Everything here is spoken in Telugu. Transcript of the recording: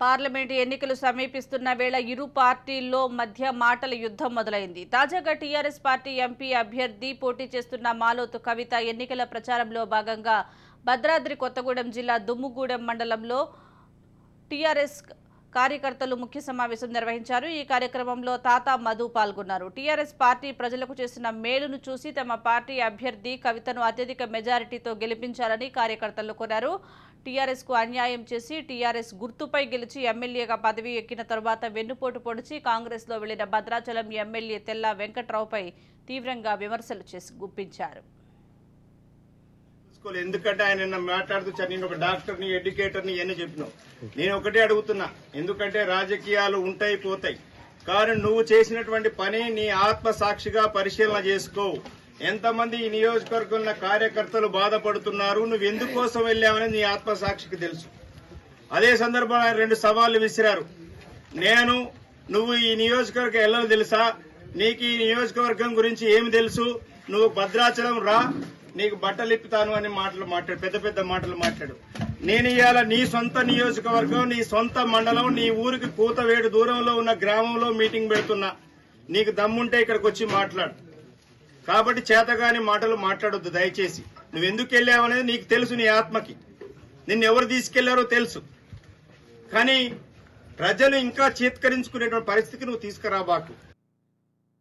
పార్లమెంటు ఎన్నికలు సమీపిస్తున్న వేళ ఇరు పార్టీల్లో మధ్య మాటల యుద్ధం మొదలైంది. తాజాగా టీఆర్ఎస్ పార్టీ ఎంపీ అభ్యర్థి పోటీ చేస్తున్న మాలోతు కవిత ఎన్నికల ప్రచారంలో భాగంగా భద్రాద్రి కొత్తగూడెం జిల్లా దుమ్ముగూడెం మండలంలో టీఆర్ఎస్ కార్యకర్తలు ముఖ్య సమావేశం నిర్వహించారు. ఈ కార్యక్రమంలో తాతా మధు పాల్గొన్నారు. టీఆర్ఎస్ పార్టీ ప్రజలకు చేసిన మేలును చూసి తమ పార్టీ అభ్యర్థి కవితను అత్యధిక మెజారిటీతో గెలిపించాలని కార్యకర్తలు కోరారు. టీఆర్ఎస్ కు అన్యాయం చేసి టీఆర్ఎస్ గుర్తుపై గెలిచి ఎమ్మెల్యేగా పదవి ఎక్కిన తరువాత వెన్నుపోటు పొడిచి కాంగ్రెస్ లో వెళ్లిన భద్రాచలం ఎమ్మెల్యే తెల్లా వెంకట్రావుపై తీవ్రంగా విమర్శలు చేసి గుప్పించారు. ఎందుకంటే ఆయన మాట్లాడుతూ నేను ఒక డాక్టర్ని ఎడ్యుకేటర్ని అని చెప్పినావు. నేను ఒకటే అడుగుతున్నా, ఎందుకంటే రాజకీయాలు ఉంటాయి పోతాయి, కానీ నువ్వు చేసినటువంటి పని నీ ఆత్మ సాక్షిగా పరిశీలన చేసుకో. ఎంతమంది ఈ నియోజకవర్గంలో కార్యకర్తలు బాధపడుతున్నారు, నువ్వు ఎందుకోసం వెళ్ళావని నీ ఆత్మ సాక్షికి తెలుసు. అదే సందర్భంలో ఆయన 2 సవాళ్లు విసిరారు. నువ్వు ఈ నియోజకవర్గం వెళ్ళను తెలుసా, నీకు ఈ నియోజకవర్గం గురించి ఏమి తెలుసు, నువ్వు భద్రాచలం రా, నీకు బట్టలు ఇప్పుతాను అని మాట్లాడు, పెద్ద పెద్ద మాటలు మాట్లాడు. నేను ఇవాళ నీ సొంత నియోజకవర్గం, నీ సొంత మండలం, నీ ఊరికి కూతవేడు దూరంలో ఉన్న గ్రామంలో మీటింగ్ పెడుతున్నా. నీకు దమ్ముంటే ఇక్కడికి వచ్చి మాట్లాడు. కాబట్టి చేతగాని మాటలు మాట్లాడొద్దు దయచేసి. నువ్వెందుకు వెళ్ళావనేది నీకు తెలుసు, నీ ఆత్మకి. నిన్ను ఎవరు తీసుకెళ్లారో తెలుసు. కానీ ప్రజలు ఇంకా చీత్కరించుకునేటువంటి పరిస్థితికి నువ్వు తీసుకురాబాకు.